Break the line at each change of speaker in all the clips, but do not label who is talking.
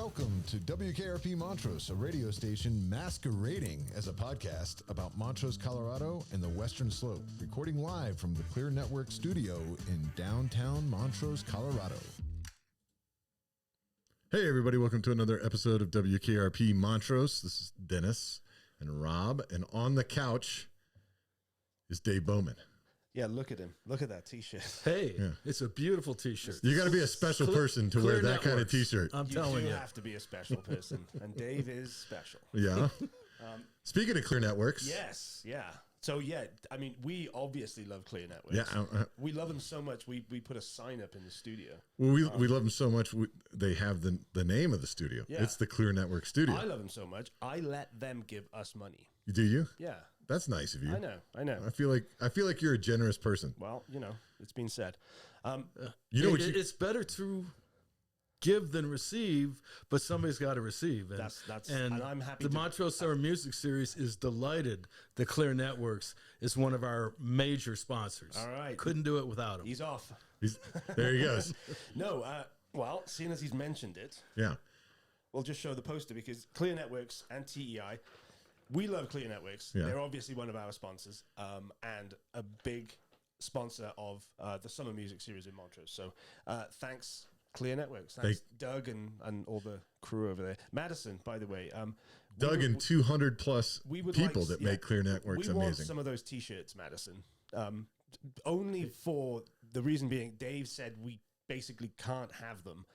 Welcome to WKRP Montrose, a radio station masquerading as a podcast about Montrose, Colorado and the Western Slope, recording live from the Clear Network studio in downtown Montrose, Colorado. Hey everybody, welcome to another episode of WKRP Montrose. This is Dennis and Rob, and on the couch is Dave Bowman.
Yeah, look at him. Look at that T-shirt.
Hey, yeah. It's a beautiful T-shirt.
You got to be a special person to wear that kind of T-shirt.
I'm telling you.
You have to be a special person, and Dave is special.
Yeah. Speaking of Clear Networks.
Yes, yeah. So, yeah, I mean, we obviously love Clear Networks.
Yeah.
We love them so much, we put a sign up in the studio.
Well, we love them so much, they have the name of the studio. Yeah. It's the Clear Network Studio.
I love them so much, I let them give us money.
Do you?
Yeah.
That's nice of you.
I know.
I feel like you're a generous person.
Well, it's been said.
It's better to give than receive, but somebody's got to receive. And,
and I'm happy.
The Montrose Summer Music Series is delighted that Clear Networks is one of our major sponsors.
All right.
Couldn't do it without him.
He's off.
There he goes.
No, well, seeing as he's mentioned it,
yeah,
we'll just show the poster because Clear Networks and TEI. We love Clear Networks. Yeah. They're obviously one of our sponsors and a big sponsor of the Summer Music Series in Montrose. So thanks, Clear Networks. Thanks, Doug and all the crew over there. Madison, by the way.
Doug and 200 plus people that make Clear Networks amazing.
We want some of those T-shirts, Madison. Only for the reason being Dave said we basically can't have them,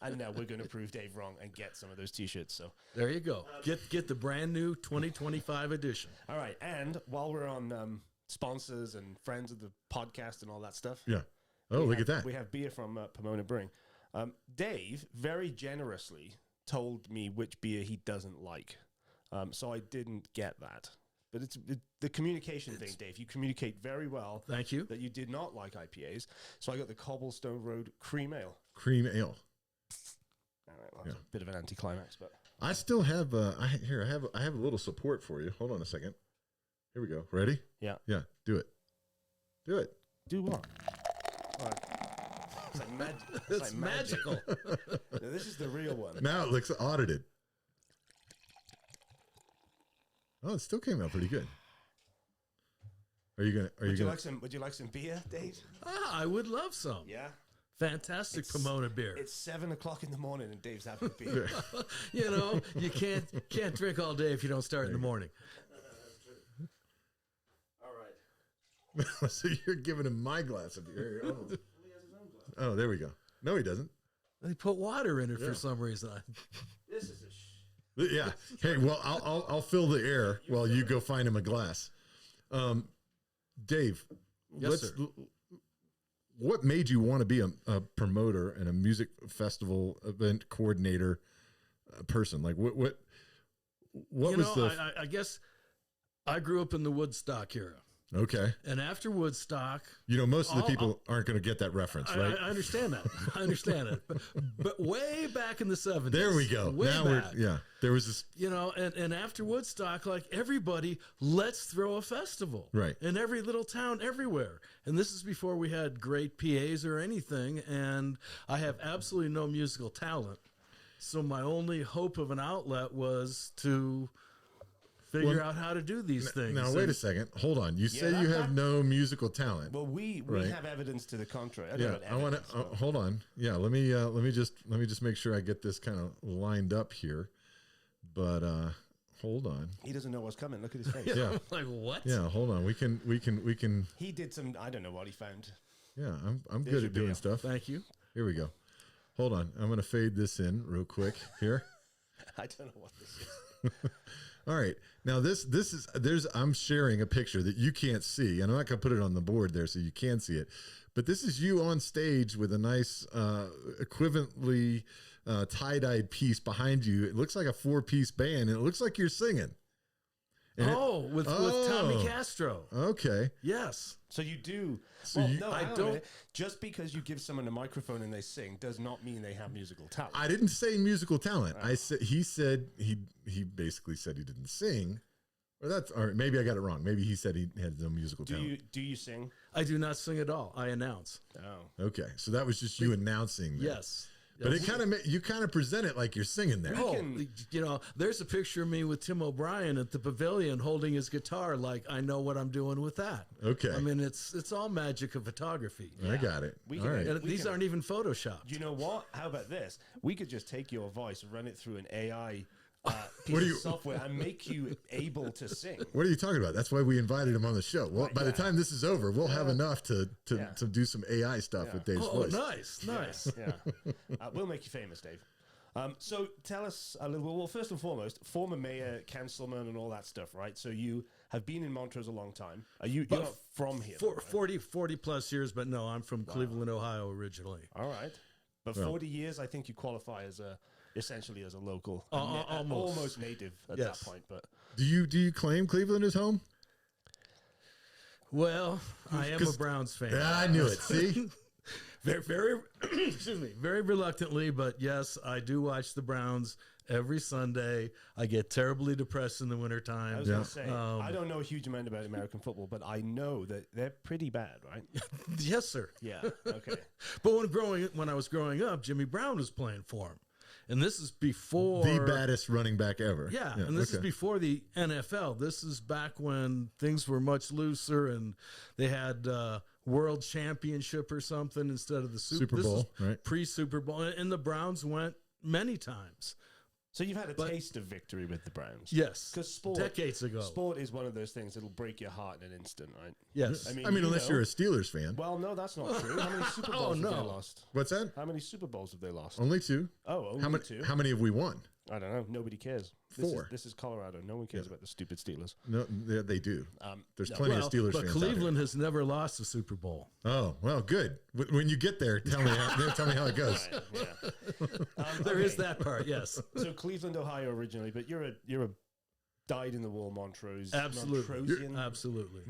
and now we're going to prove Dave wrong and get some of those T-shirts. So
there you go. Get the brand new 2025 edition.
All right, and while we're on sponsors and friends of the podcast and all that stuff,
yeah. Oh, look at that.
We have beer from Pomona Brewing. Dave very generously told me which beer he doesn't like, so I didn't get that. But it's the communication thing, Dave. You communicate very well.
Thank you.
That you did not like IPAs. So I got the Cobblestone Road Cream Ale.
Cream Ale.
All right, well, that's a bit of an anticlimax, but
I still have I have a little support for you. Hold on a second. Here we go. Ready?
Yeah.
Yeah. Do it. Do it.
Do what? It's like magic.
It's magical.
No, this is the real one.
Now it looks audited. Oh, it still came out pretty good. Would you like some beer, Dave?
I would love some.
Yeah.
Fantastic Pomona beer.
It's 7:00 in the morning and Dave's having beer.
You can't drink all day if you don't start in the morning.
That's true. All right.
So you're giving him my glass of beer. Oh.
He has his own glass.
Oh, there we go. No, he doesn't.
They put water in it for some reason.
This is a
yeah. Hey, well, I'll fill the air while you go find him a glass. Dave,
yes, sir.
What made you want to be a promoter and a music festival event coordinator person? Like what was the?
I guess I grew up in the Woodstock era.
Okay.
And after Woodstock,
most of the people aren't going to get that reference, right?
I understand that. I understand it. But way back in the 70s.
There we go. There was this.
And after Woodstock, like everybody, let's throw a festival.
Right.
In every little town, everywhere. And this is before we had great PAs or anything. And I have absolutely no musical talent. So my only hope of an outlet was to figure out how to do these things.
Now, wait a second. Hold on. You say you have no musical talent.
Well, we have evidence to the contrary.
I want to hold on. Yeah, let me just make sure I get this kind of lined up here. But hold on.
He doesn't know what's coming. Look at his face.
Yeah.
Like what?
Yeah, hold on. We can.
He did some. I don't know what he found.
Yeah, I'm good at doing stuff.
Thank you.
Here we go. Hold on. I'm going to fade this in real quick here.
I don't know what this is.
All right. Now I'm sharing a picture that you can't see, and I'm not going to put it on the board there so you can see it. But this is you on stage with a nice, equivalently tie-dyed piece behind you. It looks like a 4-piece band, and it looks like you're singing.
With Tommy Castro.
Okay.
Yes.
So you do.
So
I don't. Just because you give someone a microphone and they sing does not mean they have musical talent.
I didn't say musical talent. I said he basically said he didn't sing. Or maybe I got it wrong. Maybe he said he had no musical talent.
Do you sing?
I do not sing at all. I announce.
Oh.
Okay. So that was just you announcing that.
Yes.
But it you kind of present it like you're singing there.
There's a picture of me with Tim O'Brien at the pavilion holding his guitar, like I know what I'm doing with that.
Okay.
I mean, it's all magic of photography.
Yeah. I got it.
And these aren't even photoshopped.
You know what? How about this? We could just take your voice, run it through an AI piece of software, and make you able to sing.
What are you talking about? That's why we invited him on the show. Well, by the time this is over, we'll have enough to do some AI stuff with Dave's voice.
Nice.
Yeah. We'll make you famous, Dave. So tell us a little bit. Well, first and foremost, former mayor, councilman, and all that stuff, right? So you have been in Montrose a long time. You're not from here?
40 plus years, but no, I'm from Cleveland, Ohio originally.
All right. But 40 years, I think you qualify as essentially as a local, almost native at that point. But
do you claim Cleveland is home?
Well, I am a Browns fan.
Yeah, I knew it. See,
very excuse me, very reluctantly, but yes, I do watch the Browns every Sunday. I get terribly depressed in the wintertime.
I was going to say, I don't know a huge amount about American football, but I know that they're pretty bad, right?
Yes, sir.
Yeah. Okay.
But when I was growing up, Jimmy Brown was playing for him. And this is before
the baddest running back ever.
Yeah, and this is before the NFL. This is back when things were much looser, and they had World Championship or something instead of the Super
Bowl. Right,
pre-Super Bowl, and the Browns went many times.
So you've had a taste of victory with the Browns.
Yes.
Because
decades ago.
Sport is one of those things that'll break your heart in an instant, right?
Yes.
I mean unless you're a Steelers fan.
Well, no, that's not true. How many Super Bowls have they lost?
What's that?
How many Super Bowls have they lost?
Only 2.
Oh, only 2.
How many have we won?
I don't know. Nobody cares.
4.
This is Colorado. No one cares about the stupid Steelers.
No, they do. There's plenty of Steelers
but
fans.
But Cleveland has never lost a Super Bowl.
Oh, well, good. When you get there, tell me how it goes.
Right, yeah.
There is that part, yes.
So Cleveland, Ohio, originally, but you're a dyed-in-the-wool Montrose.
Absolutely, absolutely.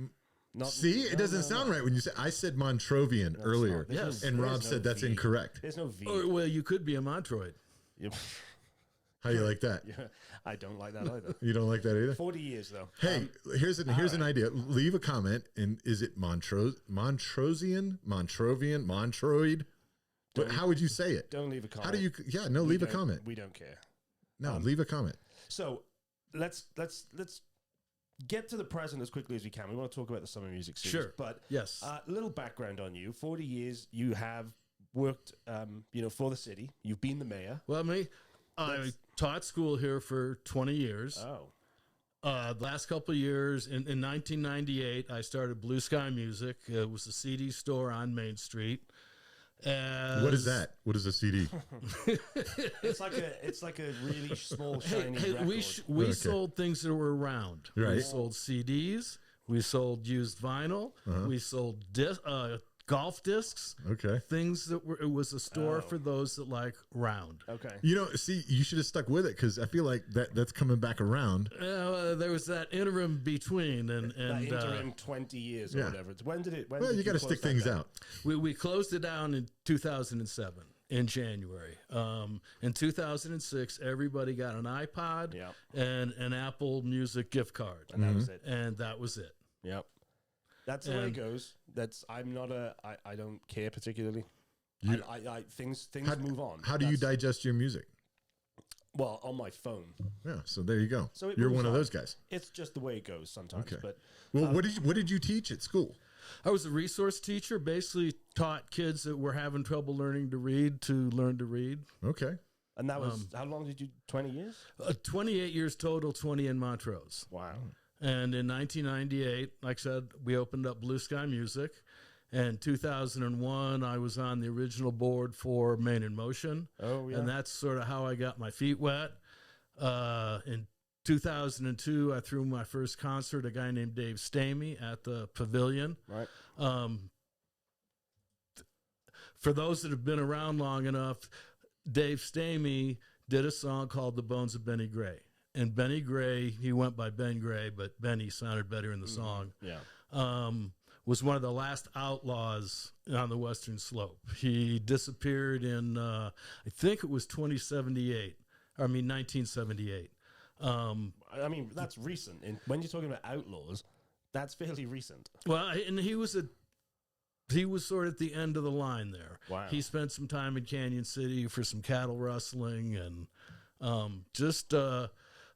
It doesn't sound right when you say. I said Montrovian earlier,
yes,
and Rob said that's incorrect.
There's no V.
Well, you could be a Montroid.
Yep.
How you like that?
Yeah, I don't like that either.
You don't like that either?
40 years, though.
Hey, here's an idea. Leave a comment, and is it Montrosian, Montrovian, Montroid? How would you say it?
Don't leave a comment.
How do you? Yeah, no, leave a comment.
We don't care.
No, leave a comment.
So let's get to the present as quickly as we can. We want to talk about the Summer Music Series.
Sure.
But
yes,
a little background on you. 40 years you have worked, for the city. You've been the mayor.
Well, I taught school here for 20 years.
Oh.
The last couple of years, in 1998, I started Blue Sky Music. It was a CD store on Main Street.
What is that? What is a CD?
It's like a really small shiny record.
We sold things that were round.
Right.
We sold CDs. We sold used vinyl. We sold golf discs.
Okay.
Things that it was a store for those that like round.
Okay.
You should have stuck with it because I feel like that's coming back around.
There was that interim between and
that interim 20 years or whatever. When did it?
You got to stick things out.
We closed it down in 2007 in January. In 2006, everybody got an iPod and an Apple Music gift card,
and that was it.
And that was it.
Yep. That's the way it goes. I don't care particularly. Things move on.
How do you digest your music?
Well, on my phone.
Yeah, so there you go.
So
you're one of those guys.
It's just the way it goes sometimes.
Okay.
But
what did you teach at school?
I was a resource teacher. Basically, taught kids that were having trouble learning to read to learn to read.
Okay.
And that was how long did you? 20 years?
28 years total. 20 in Montrose.
Wow.
And in 1998, like I said, we opened up Blue Sky Music. And 2001, I was on the original board for Main in Motion.
Oh, yeah.
And that's sort of how I got my feet wet. In 2002, I threw my first concert, a guy named Dave Bowman at the Pavilion.
Right.
For those that have been around long enough, Dave Bowman did a song called The Bones of Benny Gray. And Benny Gray, he went by Ben Gray, but Benny sounded better in the song.
Yeah.
Was one of the last outlaws on the Western Slope. He disappeared in, I think it was 1978.
That's recent. And when you're talking about outlaws, that's fairly recent.
Well, and he was he was sort of at the end of the line there.
Wow.
He spent some time in Canyon City for some cattle rustling, and just a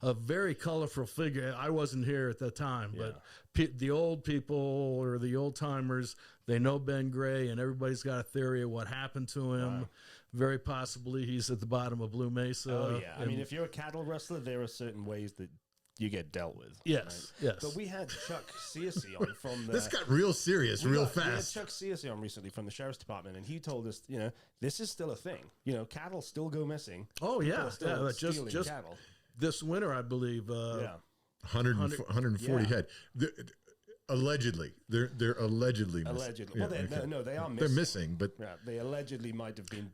very colorful figure. I wasn't here at that time, but the old people or the old timers, they know Ben Gray, and everybody's got a theory of what happened to him.
Wow.
Very possibly he's at the bottom of Blue Mesa.
Oh, yeah. I mean, if you're a cattle rustler, there are certain ways that you get dealt with.
Yes,
right?
yes.
But we had Chuck Searcy on from the...
This got real serious real fast.
We had Chuck Searcy on recently from the Sheriff's Department, and he told us, this is still a thing. Cattle still go missing.
Oh,
People
yeah.
are still stealing
Just
cattle.
This winter, I believe.
140 head. Allegedly. They're allegedly missing.
Allegedly. Well, no, they are missing.
They're missing, but...
Yeah, they allegedly might have been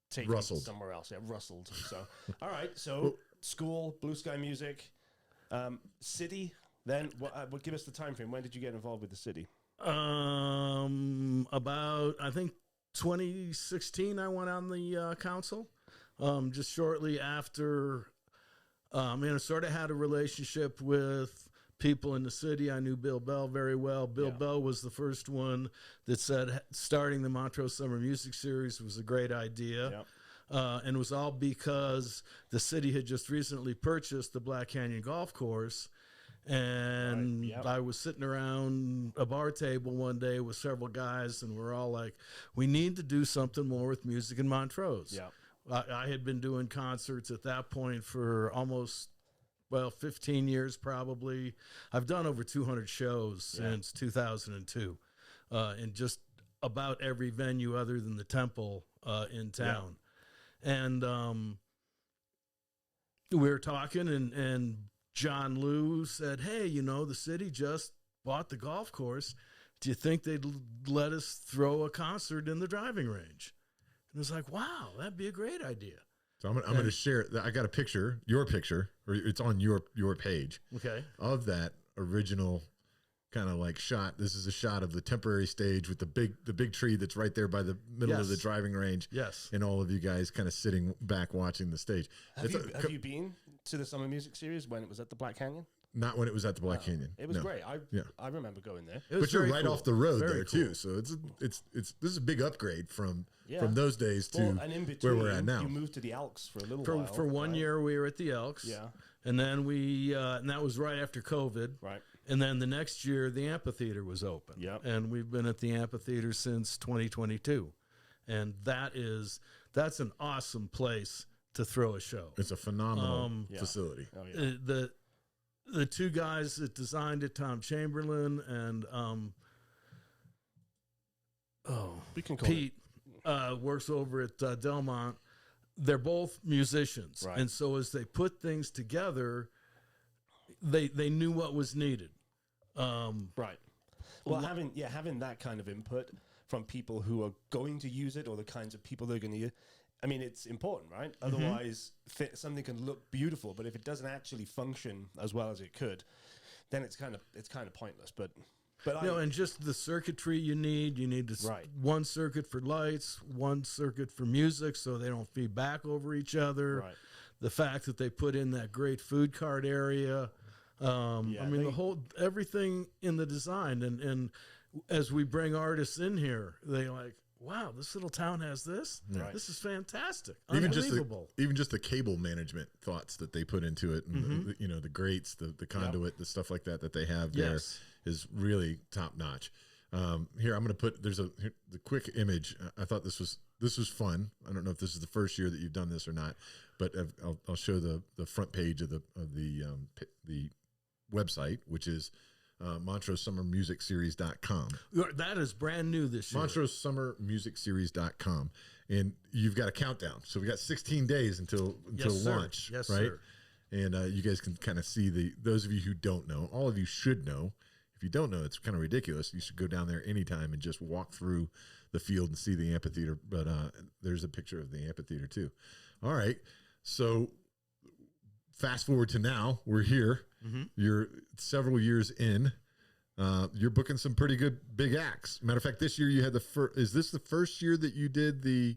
taken
rustled
somewhere else. Yeah, rustled. So, all right. So, school, Blue Sky Music, city. Then, what give us the time frame? When did you get involved with the city?
About, I think, 2016, I went on the council. Just shortly after, I sort of had a relationship with people in the city. I knew Bill Bell very well. Bill Bell was the first one that said starting the Montrose Summer Music Series was a great idea. And it was all because the city had just recently purchased the Black Canyon Golf Course. And I was sitting around a bar table one day with several guys, and we're all like, we need to do something more with music in Montrose. I had been doing concerts at that point for almost 15 years probably. I've done over 200 shows since 2002 in just about every venue other than the Temple in town. And we were talking, and John Liu said, hey, the city just bought the golf course. Do you think they'd let us throw a concert in the driving range? And it was like, wow, that'd be a great idea.
So I'm going to share. I got a picture, your picture, or it's on your page.
Okay.
Of that original kind of like shot. This is a shot of the temporary stage with the big tree that's right there by the middle of the driving range.
Yes.
And all of you guys kind of sitting back watching the stage.
Have you been to the Summer Music Series when it was at the Black Canyon?
Not when it was at the Black Canyon.
It was great. I remember going there.
But you're right off the road
Very
there
cool.
too. So this is a big upgrade from those days to
and in between,
where we're at now.
You moved to the Elks for a little while.
For 1 year, we were at the Elks.
Yeah.
And then and that was right after COVID.
Right.
And then the next year, the amphitheater was open.
Yep.
And we've been at the amphitheater since 2022. And that's an awesome place to throw a show.
It's a phenomenal facility.
Oh, yeah.
The two guys that designed it, Tom Chamberlain and
we can call
Pete, works over at Delmont. They're both musicians.
Right.
And so as they put things together, they knew what was needed.
Right. Well, having that kind of input from people who are going to use it, or the kinds of people they're going to use, I mean, it's important, right? Otherwise, something can look beautiful, but if it doesn't actually function as well as it could, then it's kind of pointless. But
and just the circuitry you need one circuit for lights, one circuit for music, so they don't feed back over each other.
Right.
The fact that they put in that great food cart area. Everything in the design, and as we bring artists in here, they like, wow, this little town has this.
Right.
This is fantastic.
Even
Unbelievable.
just the cable management thoughts that they put into it, and the grates, the conduit, the stuff like that they have there is really top notch. Here I'm going to put the quick image. I thought this was fun. I don't know if this is the first year that you've done this or not, but I'll show the front page of the website, which is MontroseSummerMusicSeries.com.
That is brand new this year.
MontroseSummerMusicSeries.com. And you've got a countdown. So we got 16 days until launch.
Yes,
right?
sir.
And you guys can kind of see those of you who don't know, all of you should know. If you don't know, it's kind of ridiculous. You should go down there anytime and just walk through the field and see the amphitheater. But there's a picture of the amphitheater too. All right. So fast forward to now, we're here. You're several years in. You're booking some pretty good big acts. Matter of fact, this year you had is this the first year that you did the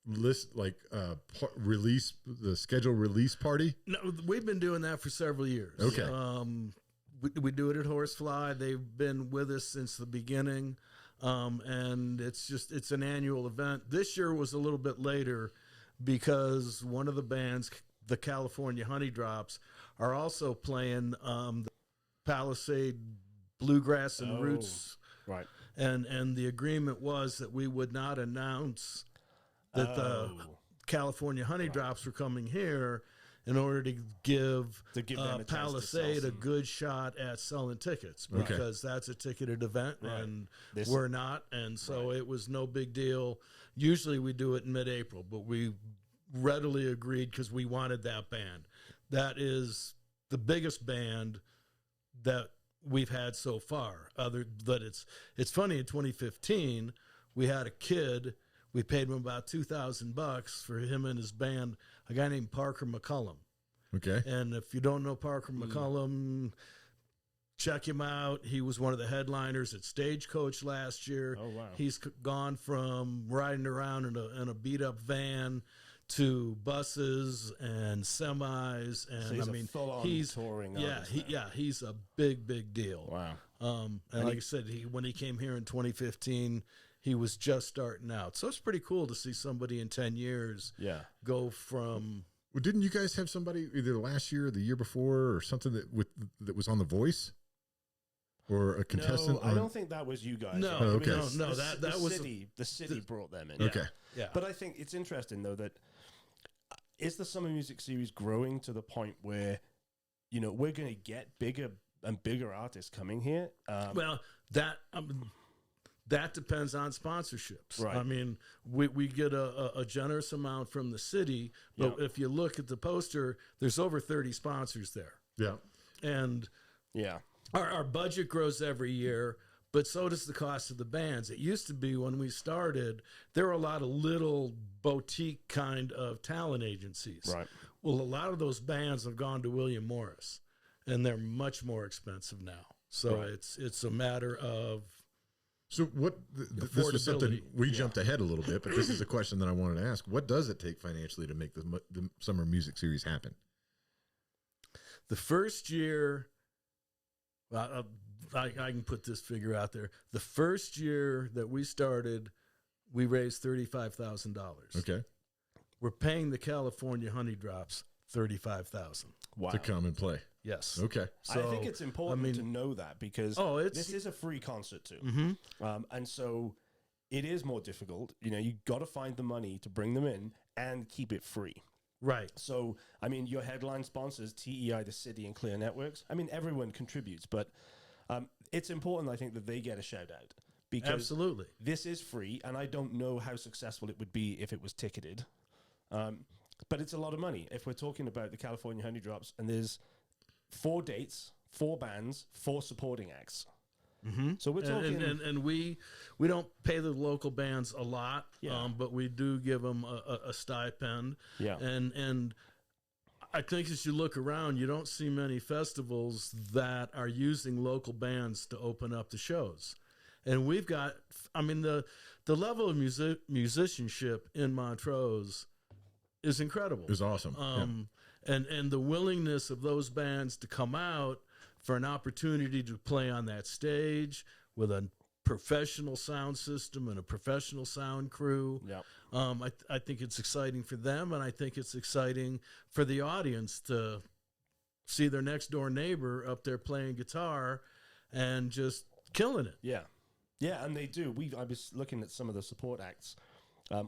list, release, the scheduled release party?
No, we've been doing that for several years.
Okay.
We do it at Horsefly. They've been with us since the beginning. And it's an annual event. This year was a little bit later because one of the bands, the California Honey Drops, are also playing the Palisade Bluegrass and Roots.
Right.
And the agreement was that we would not announce that the California Honey Drops were coming here in order to give
them a
Palisade a good shot at selling tickets, because that's a ticketed event and we're not. And so it was no big deal. Usually we do it in mid-April, but we readily agreed because we wanted that band. That is the biggest band that we've had so far. It's funny, in 2015, we had a kid. We paid him about $2,000 for him and his band, a guy named Parker McCullum.
Okay.
And if you don't know Parker McCullum, check him out. He was one of the headliners at Stagecoach last year.
Oh, wow.
He's gone from riding around in a beat-up van to buses and semis, and
so he's touring.
He's a big deal.
Wow.
And like I said, when he came here in 2015, he was just starting out. So it's pretty cool to see somebody in 10 years go from...
Well, didn't you guys have somebody either last year or the year before or something that was on The Voice? Or a contestant?
No, I don't think that was you guys.
No,
okay.
That was...
The city brought them in.
Okay.
Yeah.
But I think it's interesting, though, that is the Summer Music Series growing to the point where, we're going to get bigger and bigger artists coming here?
That depends on sponsorships.
Right.
I mean, we get a generous amount from the city, but if you look at the poster, there's over 30 sponsors there.
Yeah.
And our budget grows every year, but so does the cost of the bands. It used to be, when we started, there were a lot of little boutique kind of talent agencies.
Right.
Well, a lot of those bands have gone to William Morris, and they're much more expensive now. So it's a matter of...
So this was something we jumped ahead a little bit, but this is a question that I wanted to ask. What does it take financially to make the Summer Music Series happen?
The first year, I can put this figure out there. The first year that we started, we raised $35,000.
Okay.
We're paying the California Honey Drops $35,000.
Wow.
To come and play.
Yes.
Okay.
So, I think it's important to know that, because this is a free concert too.
Mm-hmm.
And so it is more difficult. You got to find the money to bring them in and keep it free.
Right.
So, your headline sponsors, TEI, the city, and Clear Networks, everyone contributes, but it's important, I think, that they get a shout out. Because
absolutely,
this is free, and I don't know how successful it would be if it was ticketed. But it's a lot of money. If we're talking about the California Honey Drops, and there's 4 dates, 4 bands, 4 supporting acts.
Mm-hmm.
So we're talking,
and we don't pay the local bands a lot, but we do give them a stipend.
Yeah,
and I think as you look around, you don't see many festivals that are using local bands to open up the shows. And we've got, the level of musicianship in Montrose is incredible.
It's awesome.
And the willingness of those bands to come out for an opportunity to play on that stage with a professional sound system and a professional sound crew.
Yeah.
I think it's exciting for them, and I think it's exciting for the audience to see their next door neighbor up there playing guitar and just killing it.
Yeah. Yeah, and they do. I was looking at some of the support acts.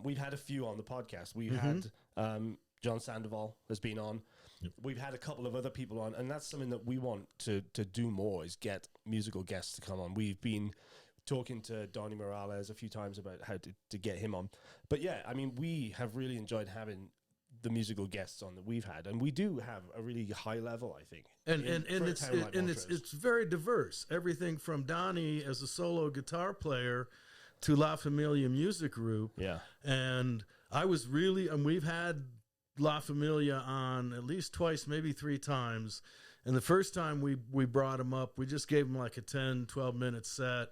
We've had a few on the podcast. We had John Sandoval has been on. Yep. We've had a couple of other people on, and that's something that we want to do more, is get musical guests to come on. We've been talking to Donnie Morales a few times about how to get him on. But yeah, we have really enjoyed having the musical guests on that we've had, and we do have a really high level, I think.
And it's very diverse. Everything from Donnie as a solo guitar player to La Familia Music Group.
Yeah.
And we've had La Familia on at least twice, maybe 3 times. And the first time we brought him up, we just gave him like a 10, 12-minute set.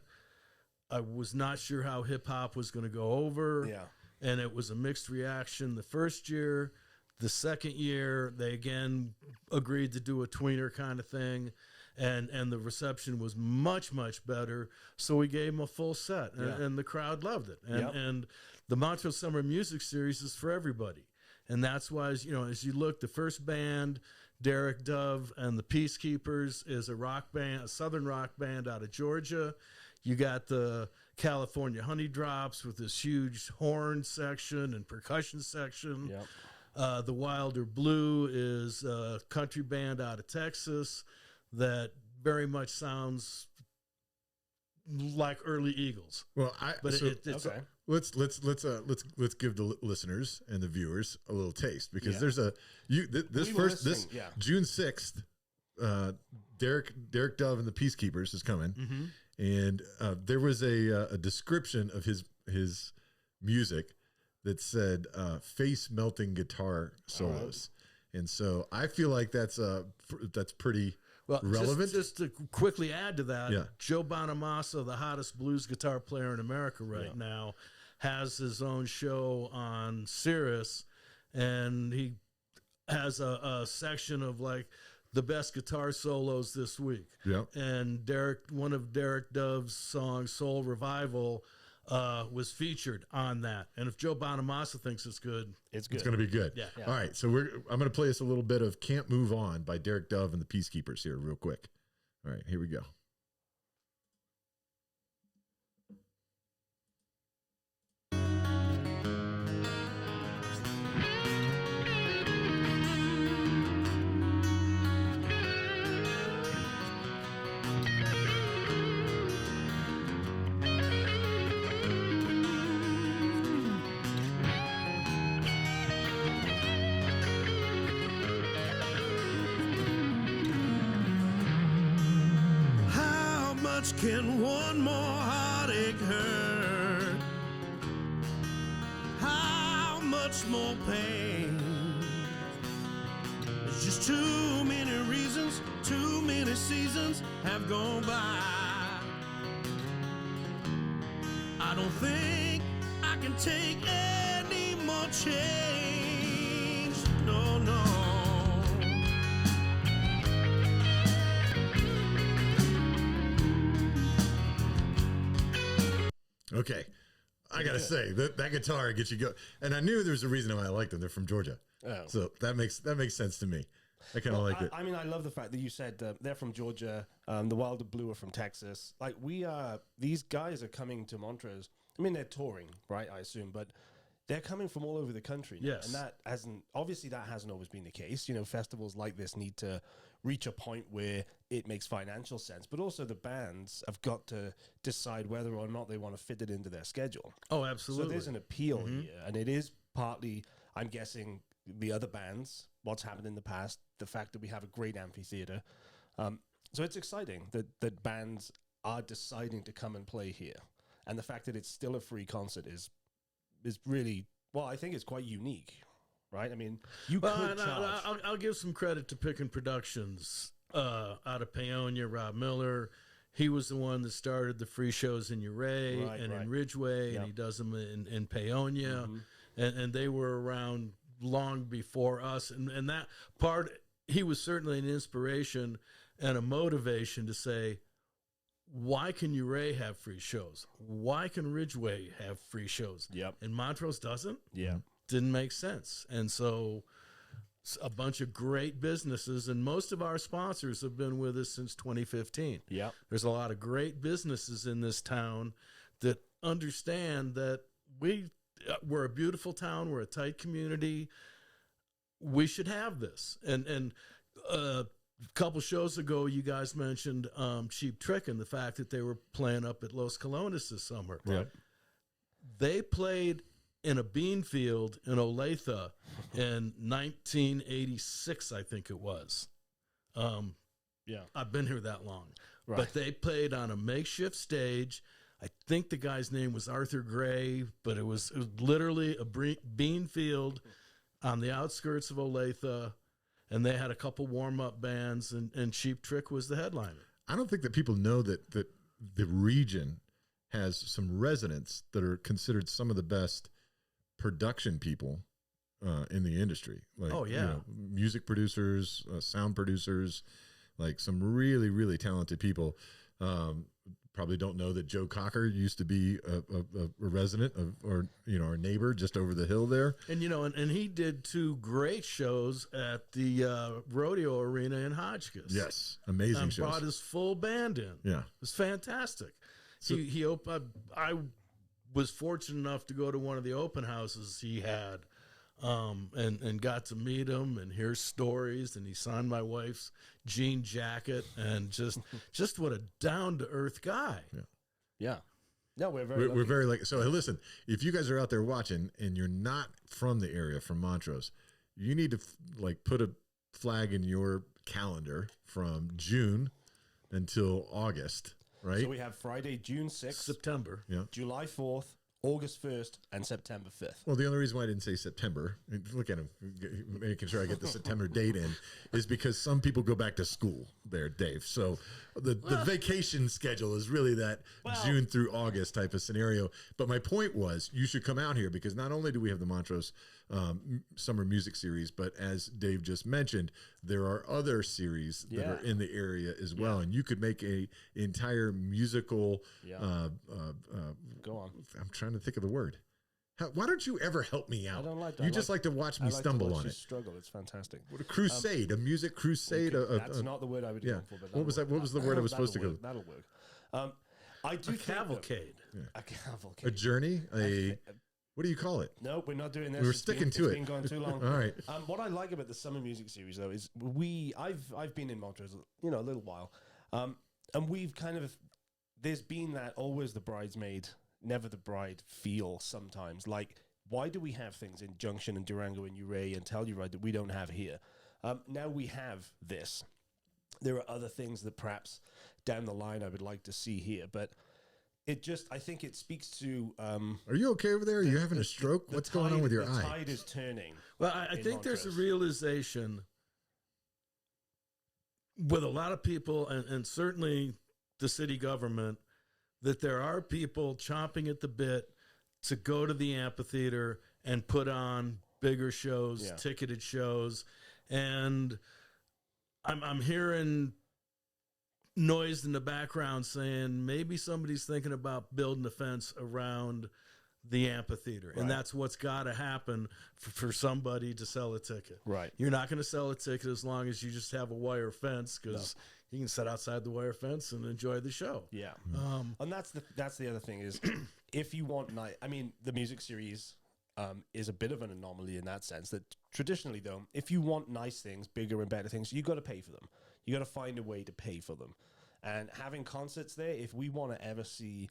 I was not sure how hip-hop was going to go over.
Yeah.
And it was a mixed reaction the first year. The second year, they again agreed to do a tweener kind of thing. and the reception was much, much better. So we gave them a full set, and the crowd loved it. And the Montrose Summer Music Series is for everybody. And that's why, as you look, the first band, Derek Dove and the Peacekeepers, is a rock band, a southern rock band out of Georgia. You got the California Honey Drops with this huge horn section and percussion section. The Wilder Blue is a country band out of Texas that very much sounds like early Eagles.
Well,
it's
okay. Let's give the listeners and the viewers a little taste, because there's June 6th, Derek Dove and the Peacekeepers is coming, and there was a description of his music that said face melting guitar solos, and so I feel like that's pretty relevant.
Just to quickly add to that, Joe Bonamassa, the hottest blues guitar player in America right now, has his own show on Sirius, and he has a section of like the best guitar solos this week. And one of Derek Dove's songs, Soul Revival, was featured on that. And if Joe Bonamassa thinks it's good,
it's going to be good. All right, so I'm going to play us a little bit of Can't Move On by Derek Dove and the Peacekeepers here real quick. All right, here we go.
Can one more heartache hurt? How much more pain? There's just too many reasons, too many seasons have gone by. I don't think I can take any more change. No, no.
Okay, I gotta say that guitar gets you go, and I knew there's a reason why I liked them. They're from Georgia, so that makes sense to me. I kind of like it.
I mean, I love the fact that you said they're from Georgia. The Wilder Blue are from Texas. Like these guys are coming to Montrose. I mean, they're touring, right? I assume, but they're coming from all over the country now.
Yes,
and that hasn't always been the case. Festivals like this need to reach a point where it makes financial sense, but also the bands have got to decide whether or not they want to fit it into their schedule.
Oh, absolutely.
So there's an appeal here, and it is partly, I'm guessing, the other bands, what's happened in the past, the fact that we have a great amphitheater. So it's exciting that bands are deciding to come and play here, and the fact that it's still a free concert is really, well, I think it's quite unique. Right, I mean, could charge.
I'll give some credit to Pickin' Productions out of Paonia, Rob Miller. He was the one that started the free shows in Uray in Ridgeway, and he does them in Paonia, and they were around long before us. And that part, he was certainly an inspiration and a motivation to say, why can Uray have free shows? Why can Ridgeway have free shows? And Montrose doesn't? Didn't make sense. And so a bunch of great businesses, and most of our sponsors have been with us since 2015. There's a lot of great businesses in this town that understand that we're a beautiful town, we're a tight community, we should have this. And a couple shows ago, you guys mentioned Cheap Trick and the fact that they were playing up at Los Colones this summer. They played in a bean field in Olathe in 1986, I think it was. I've been here that long. But they played on a makeshift stage. I think the guy's name was Arthur Gray, but it was literally a bean field on the outskirts of Olathe, and they had a couple warm-up bands, and Cheap Trick was the headliner.
I don't think that people know that the region has some residents that are considered some of the best production people in the industry. Like, music producers, sound producers. like some really, really talented people. Probably don't know that Joe Cocker used to be a resident of, or, you know, our neighbor just over the hill there.
And, you know, and he did 2 great shows at the rodeo arena in Hotchkiss.
Yes. Amazing
and
shows.
brought his full band in.
Yeah.
It was fantastic.
So,
I was fortunate enough to go to one of the open houses he had, and got to meet him and hear stories, and he signed my wife's jean jacket, and just what a down to earth guy.
Yeah. No, we're
very like, so listen, if you guys are out there watching and you're not from the area, from Montrose, you need to like put a flag in your calendar from June until August, right?
So we have Friday, June 6th,
September.
Yeah.
July 4th, August 1st, and September 5th.
Well, the only reason why I didn't say September, look at him, making sure I get the September date in, is because some people go back to school there, Dave. So the vacation schedule is really that June through August type of scenario. But my point was, you should come out here because not only do we have the Montrose Summer Music Series, but as Dave just mentioned, there are other series that are in the area as well. And you could make a entire musical,
Go on.
I'm trying to think of the word. Why don't you ever help me out?
I don't like that.
You just like to watch me stumble on it.
Struggle. It's fantastic.
What a crusade, a music crusade.
That's not the word I would go for. But
what was that? What was the word I was supposed to go?
That'll work. I do
A cavalcade.
A cavalcade.
A journey. What do you call it?
No, we're not doing this.
We're sticking to it.
It's been going too long.
All right.
What I like about the Summer Music Series, though, is I've been in Montrose, a little while, and we've kind of, there's been that always the bridesmaid, never the bride feel sometimes. Like, why do we have things in Junction and Durango and Uray and Telluride that we don't have here? Now we have this. There are other things that perhaps down the line I would like to see here, but I think it speaks to.
Are you okay over there? Are you having a stroke? What's going on with your eye?
The tide is turning.
Well, I think there's a realization with a lot of people, and certainly the city government, that there are people chomping at the bit to go to the amphitheater and put on bigger shows, ticketed shows, and I'm hearing noise in the background saying maybe somebody's thinking about building a fence around the amphitheater, and that's what's got to happen for somebody to sell a ticket. Right, you're not going to sell a ticket as long as you just have a wire fence, because you can sit outside the wire fence and enjoy the show. Yeah,
and that's the other thing is, if you want the music series is a bit of an anomaly in that sense that traditionally, though, if you want nice things, bigger and better things, you got to pay for them. You got to find a way to pay for them. And having concerts there, if we want to ever see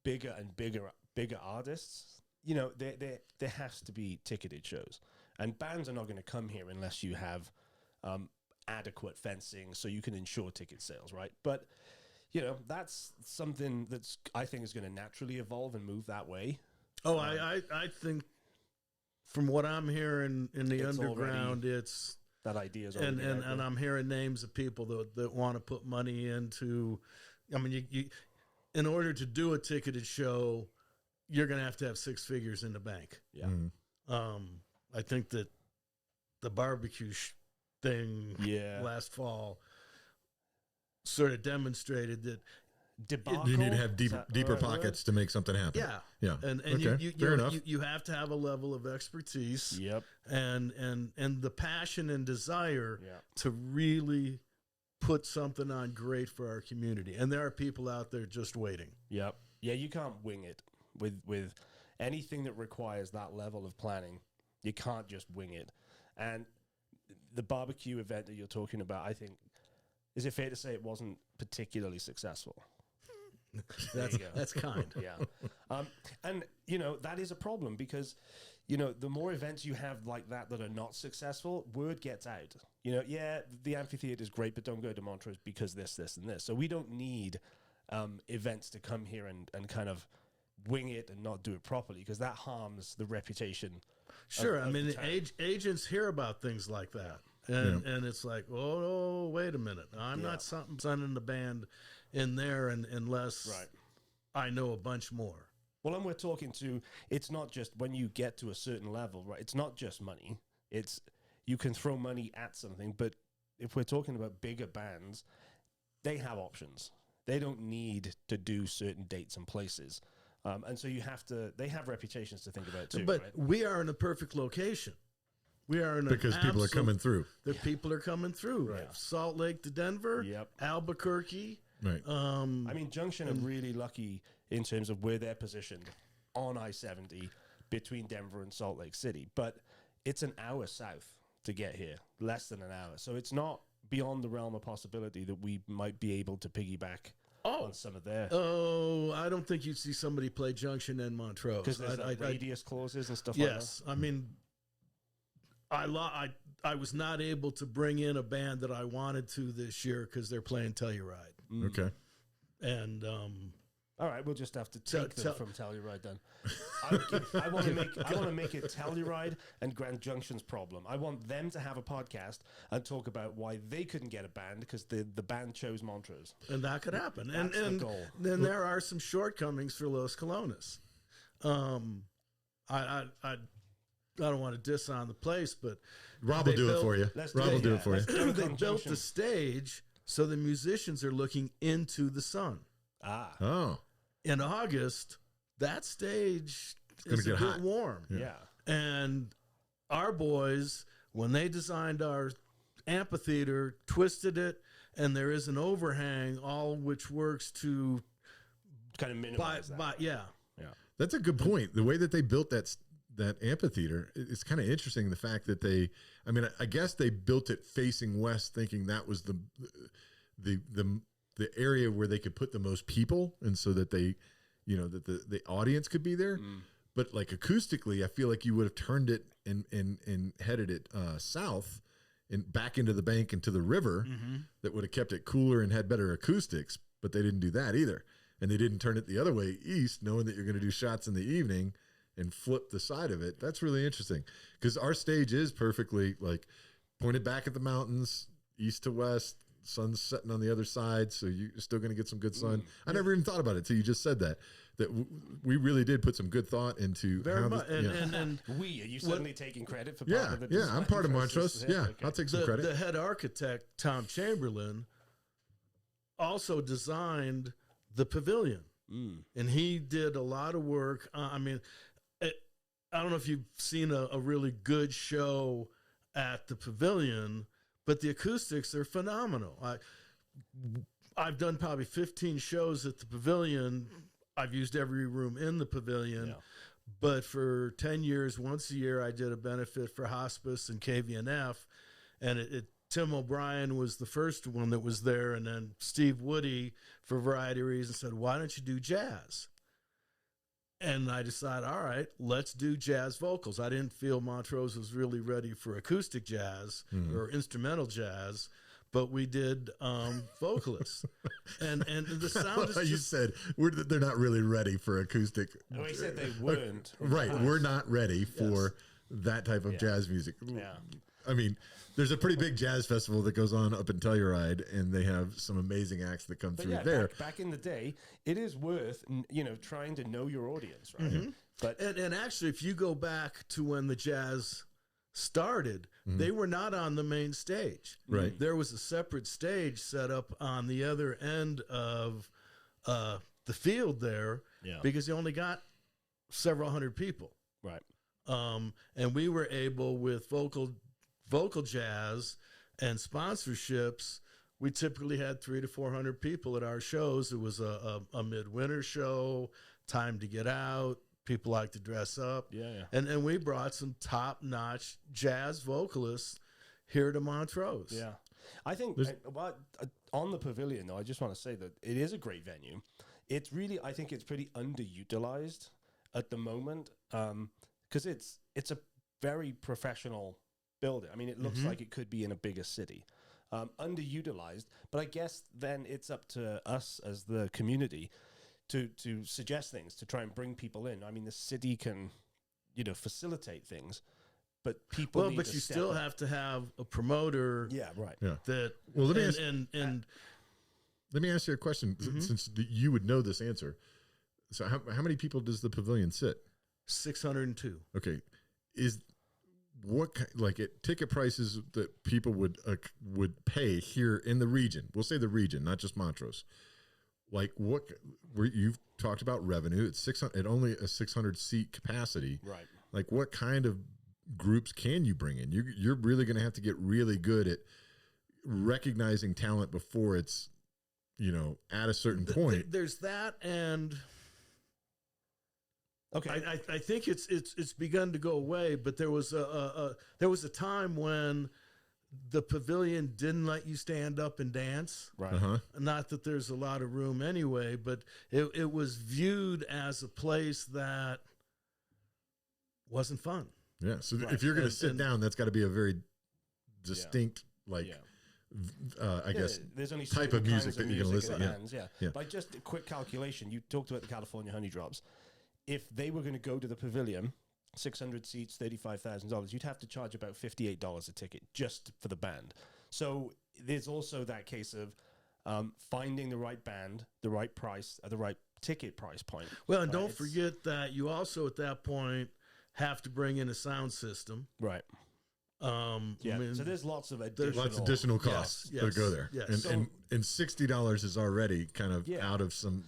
bigger and bigger artists, there has to be ticketed shows. And bands are not going to come here unless you have adequate fencing so you can ensure ticket sales, right? But, that's something that's, I think, is going to naturally evolve and move that way.
Oh, I think from what I'm hearing in the underground, it's
that idea is
and I'm hearing names of people that want to put money into. I mean, you in order to do a ticketed show, you're going to have 6 figures in the bank. Yeah. Mm-hmm. I think that the barbecue thing last fall sort of demonstrated that.
You need to have deeper pockets to make something happen.
Yeah,
yeah,
and
fair enough.
You have to have a level of expertise. Yep, and the passion and desire to really put something on great for our community. And there are people out there just waiting.
Yep, yeah, you can't wing it with anything that requires that level of planning. You can't just wing it. And the barbecue event that you're talking about, I think, is it fair to say it wasn't particularly successful?
That's kind.
Yeah. And, that is a problem because, the more events you have like that are not successful, word gets out. The amphitheater is great, but don't go to Montrose because this, and this. So we don't need events to come here and kind of wing it and not do it properly because that harms the reputation.
Sure. I mean, agents hear about things like that. And it's like, oh, wait a minute. I'm not sending the band in there unless I know a bunch more.
Well, and we're talking to, it's not just when you get to a certain level, right? It's not just money. It's, you can throw money at something, but if we're talking about bigger bands, they have options. They don't need to do certain dates and places. And so they have reputations to think about too.
But
right?
we are in a perfect location. We are in
Because people are coming through.
The people are coming through.
Right.
Salt Lake to Denver,
Yep.
Albuquerque.
Right.
I mean, Junction are really lucky in terms of where they're positioned on I-70 between Denver and Salt Lake City. But it's an hour south to get here, less than an hour. So it's not beyond the realm of possibility that we might be able to piggyback on some of their...
Oh, I don't think you'd see somebody play Junction and Montrose.
Because there's radius clauses and stuff like that.
Yes. I mean, I was not able to bring in a band that I wanted to this year because they're playing Telluride.
Okay.
And...
all right, we'll just have to take them from Telluride then. I want to make it Telluride and Grand Junction's problem. I want them to have a podcast and talk about why they couldn't get a band because the band chose Montrose.
And that could happen.
That's the goal.
Then there are some shortcomings for Los Colones. I don't want to diss on the place, but
Rob will do it for you. Rob will do it for you.
They built the stage so the musicians are looking into the sun.
Oh.
In August, that stage is a bit
hot.
warm.
Yeah.
And our boys, when they designed our amphitheater, twisted it, and there is an overhang, all which works to
kind of minimize that.
Yeah.
That's a good point. The way that they built that amphitheater, it's kind of interesting. The fact that I guess they built it facing west, thinking that was the area where they could put the most people, and so that they, that the audience could be there. But like acoustically, I feel like you would have turned it and headed it south and back into the bank and to the river. That would have kept it cooler and had better acoustics. But they didn't do that either, and they didn't turn it the other way east, knowing that you're going to do shots in the evening and flip the side of it. That's really interesting because our stage is perfectly like pointed back at the mountains, east to west. Sun's setting on the other side, so you're still going to get some good sun. I never even thought about it until you just said that we really did put some good thought into
Very much.
Are you suddenly taking credit for part of the
design? I'm part of
process?
Montrose. Yeah,
okay.
I'll take some credit.
The head architect, Tom Chamberlain, also designed the pavilion, and he did a lot of work. I don't know if you've seen a really good show at the pavilion, but the acoustics are phenomenal. I've done probably 15 shows at the pavilion. I've used every room in the pavilion. But for 10 years, once a year, I did a benefit for hospice and KVNF. And Tim O'Brien was the first one that was there. And then Steve Woody, for a variety of reasons, said, why don't you do jazz? And I decided, all right, let's do jazz vocals. I didn't feel Montrose was really ready for acoustic jazz or instrumental jazz, but we did vocalists. and the sound is
you said they're not really ready for acoustic.
No, he said they weren't.
Right, we're not ready for that type of jazz music.
Yeah.
I mean, there's a pretty big jazz festival that goes on up in Telluride, and they have some amazing acts that come through there.
Back in the day, it is worth trying to know your audience, right? But
and actually, if you go back to when the jazz started, they were not on the main stage.
Right,
there was a separate stage set up on the other end of the field there, because you only got several hundred people,
right?
And we were able, with vocal jazz and sponsorships, we typically had 300 to 400 people at our shows. It was a midwinter show, time to get out. People like to dress up. And we brought some top-notch jazz vocalists here to Montrose.
Yeah. I think on the pavilion, though, I just want to say that it is a great venue. It's really, I think it's pretty underutilized at the moment because it's a very professional building. I mean, it looks like it could be in a bigger city. Underutilized, but I guess then it's up to us as the community to suggest things, to try and bring people in. I mean, the city can, facilitate things, but people need to step
still
up.
have to have a promoter.
Yeah, right.
Yeah.
That
Well, let me
let
me ask you a question, since you would know this answer. So, how many people does the pavilion sit?
602.
Okay, like ticket prices that people would pay here in the region. We'll say the region, not just Montrose. Like you've talked about revenue. It's 600. It only a 600 seat capacity.
Right.
Like what kind of groups can you bring in? You're really going to have to get really good at recognizing talent before it's, at a certain point.
There's that, and
okay,
I think it's begun to go away. But there was a time when the pavilion didn't let you stand up and dance.
right.
Uh-huh.
Not that there's a lot of room anyway, but it was viewed as a place that wasn't fun.
Yeah. So
Right.
if you're going to sit down, that's got to be a very distinct,
Yeah.
I guess,
there's only
type
certain
of music
kinds
that you're going to listen
and
to.
bands,
Yeah.
By just a quick calculation, you talked about the California Honey Drops. If they were going to go to the pavilion, 600 seats, $35,000, you'd have to charge about $58 a ticket just for the band. So there's also that case of finding the right band, the right price, the right ticket price point.
Well, and don't forget that you also at that point have to bring in a sound system.
Right.
Yeah.
I mean, so there's lots of additional
Costs
Yes,
that go there.
yes.
And $60 is already kind of out of some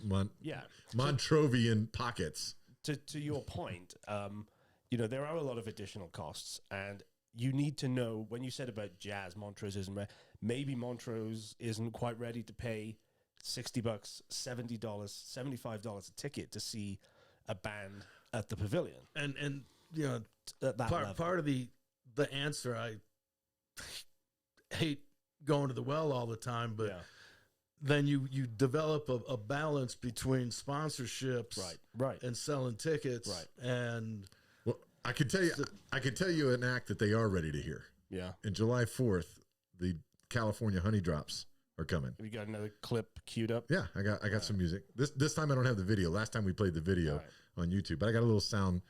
Montrovian pockets.
To your point, there are a lot of additional costs, and you need to know when you said about jazz, Montrose isn't maybe Montrose isn't quite ready to pay $60, $70, $75 a ticket to see a band at the pavilion.
And
At that level.
part of the answer, I hate going to the well all the time, but then you develop a balance between sponsorships
right
and selling tickets.
Right.
And
Well, I can tell you an act that they are ready to hear.
Yeah.
And July 4th, the California Honey Drops are coming.
Have you got another clip queued up?
Yeah, I got some music. This time I don't have the video. Last time we played the video on YouTube, but I got a little sound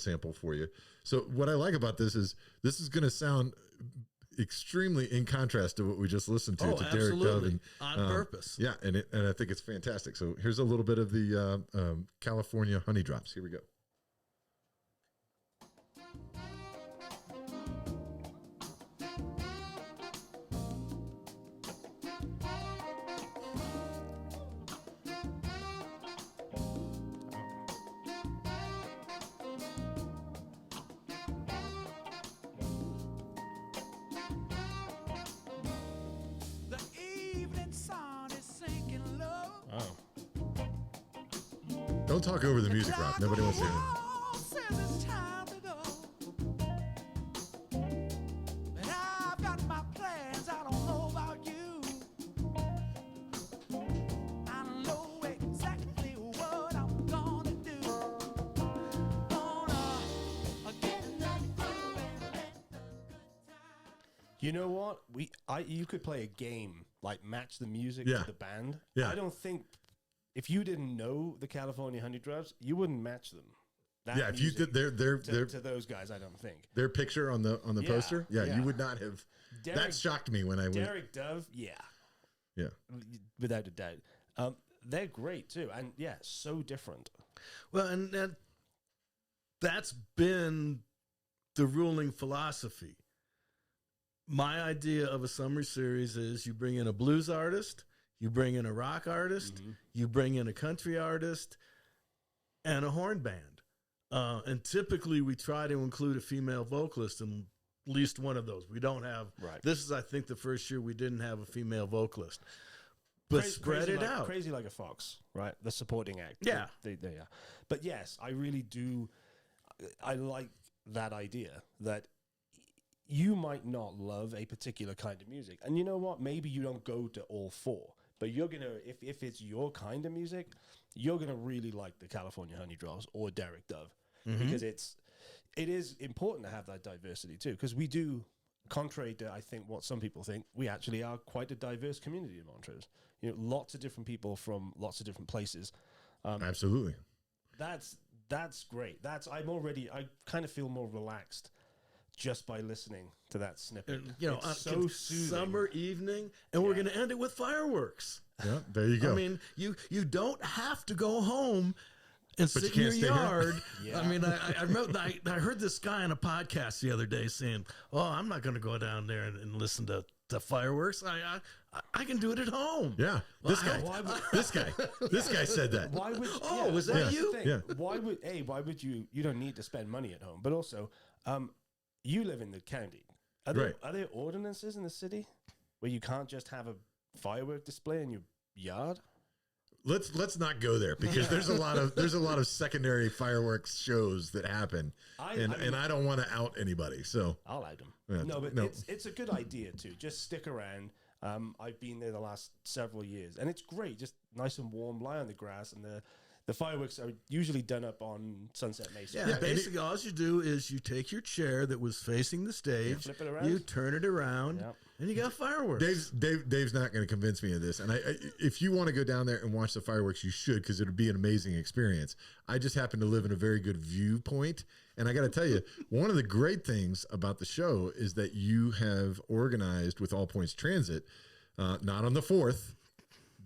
sample for you. So what I like about this is going to sound extremely in contrast to what we just listened to Derek Dove and,
on purpose.
Yeah, and I think it's fantastic. So here's a little bit of the California Honey Drops. Here we go.
The evening sun is sinking low.
Don't talk over the music, Rob. Nobody wants to hear it.
Says it's time to go. But I've got my plans. I don't know about you. I know exactly what I'm gonna do. Gonna get that groove and let the good time.
You know what? You could play a game like match the music
Yeah.
to the band.
Yeah.
I don't think if you didn't know the California Honey Drops, you wouldn't match them. That
Yeah, if you
music
did their
to those guys, I don't think.
their picture on the poster, you would not have. That shocked me when I went.
Derek Dove, yeah, without a doubt. They're great too, and so different.
Well, and that's been the ruling philosophy. My idea of a summer series is you bring in a blues artist, you bring in a rock artist, you bring in a country artist, and a horn band. And typically we try to include a female vocalist in at least one of those. We don't have, this is, I think, the first year we didn't have a female vocalist. But spread it out.
Crazy Like a Fox, right? The supporting act.
Yeah.
They are. But yes, I really do. I like that idea that you might not love a particular kind of music. And you know what? Maybe you don't go to all four. But you're going to, if it's your kind of music, you're going to really like the California Honey Drops or Derek Dove. Because it is important to have that diversity too. Because we do, contrary to, I think, what some people think, we actually are quite a diverse community in Montrose. Lots of different people from lots of different places.
Absolutely.
That's great. I kind of feel more relaxed just by listening to that snippet.
And,
it's so soothing.
Summer evening, and we're going to end it with fireworks.
Yeah, there you go.
I mean, you don't have to go home and sit in your yard.
Yeah.
I mean, I heard this guy on a podcast the other day saying, "Oh, I'm not going to go down there and listen to fireworks. I can do it at home."
Yeah, this guy said that.
Why would?
Oh, was that you?
Yeah.
Why would you? You don't need to spend money at home, but also, you live in the county. Are there ordinances in the city where you can't just have a firework display in your yard?
Let's not go there because there's a lot of secondary fireworks shows that happen, and I don't want to out anybody. So
I'll out them.
Yeah,
no, but it's a good idea too. Just stick around. I've been there the last several years, and it's great. Just nice and warm, lie on the grass, and the fireworks are usually done up on Sunset Mesa.
Yeah, basically all you do is you take your chair that was facing the stage,
flip it around.
you turn it around, and you got fireworks.
Dave's not going to convince me of this. And if you want to go down there and watch the fireworks, you should, because it would be an amazing experience. I just happen to live in a very good viewpoint. And I got to tell you, one of the great things about the show is that you have organized with All Points Transit, not on the 4th,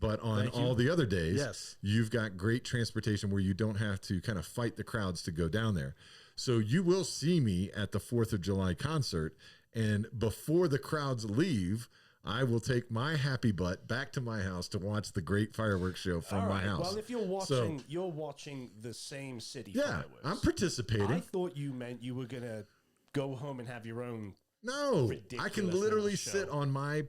but on all the other days, you've got great transportation where you don't have to kind of fight the crowds to go down there. So you will see me at the 4th of July concert. And before the crowds leave, I will take my happy butt back to my house to watch the great fireworks show from my house.
Well, if you're watching the same city fireworks.
I'm participating.
I thought you meant you were going to go home and have your own.
No, I can literally sit on my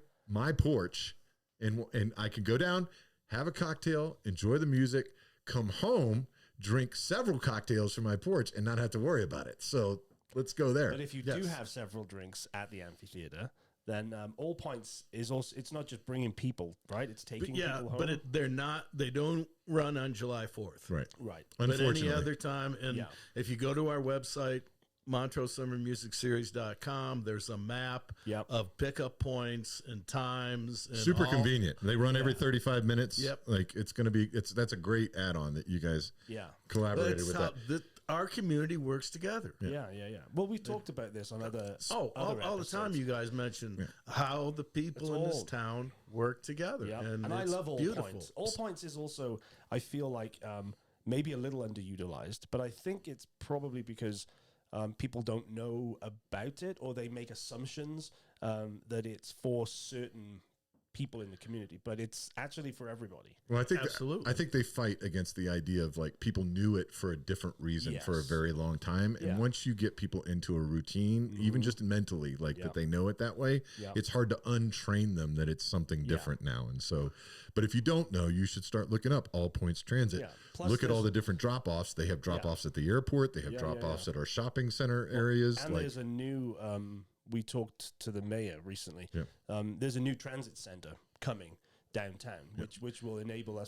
porch and I can go down, have a cocktail, enjoy the music, come home, drink several cocktails from my porch and not have to worry about it. So let's go there.
But if you do have several drinks at the amphitheater, then All Points is also, it's not just bringing people, right? It's taking people home.
But they don't run on July 4th.
Right.
But any other time. And if you go to our website, MontroseSummerMusicSeries.com, there's a map of pickup points and times. And
super convenient. They run every 35 minutes.
Yep.
Like that's a great add-on that you guys collaborated with that.
Our community works together.
Yeah. Well, we talked about this on other
all the time. You guys mentioned how the people in this town work together.
Yeah.
And
I love All
beautiful.
Points. All Points is also, I feel like, maybe a little underutilized, but I think it's probably because people don't know about it, or they make assumptions that it's for certain people in the community, but it's actually for everybody.
Well, I think they fight against the idea of like people knew it for a different reason for a very long time, and once you get people into a routine, even just mentally, like that they know it that way, it's hard to untrain them that it's something different now. And so, but if you don't know, you should start looking up All Points Transit. Look at all the different drop-offs. They have drop-offs at the airport. They have drop-offs at our shopping center areas.
And there's a new we talked to the mayor recently. There's a new transit center coming downtown, which will enable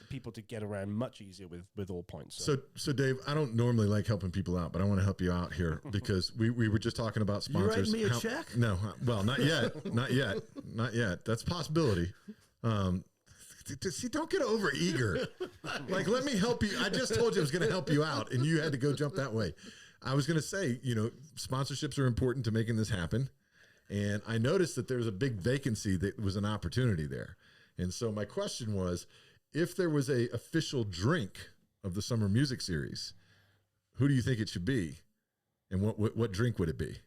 people to get around much easier with All Points.
So Dave, I don't normally like helping people out, but I want to help you out here because we were just talking about sponsors.
You writing me a check?
No, well, not yet, not yet. That's a possibility. See, don't get over eager. Like, let me help you. I just told you I was going to help you out, and you had to go jump that way. I was going to say, sponsorships are important to making this happen. And I noticed that there's a big vacancy that was an opportunity there. And so my question was, if there was a official drink of the Summer Music Series, who do you think it should be? And what drink would it be?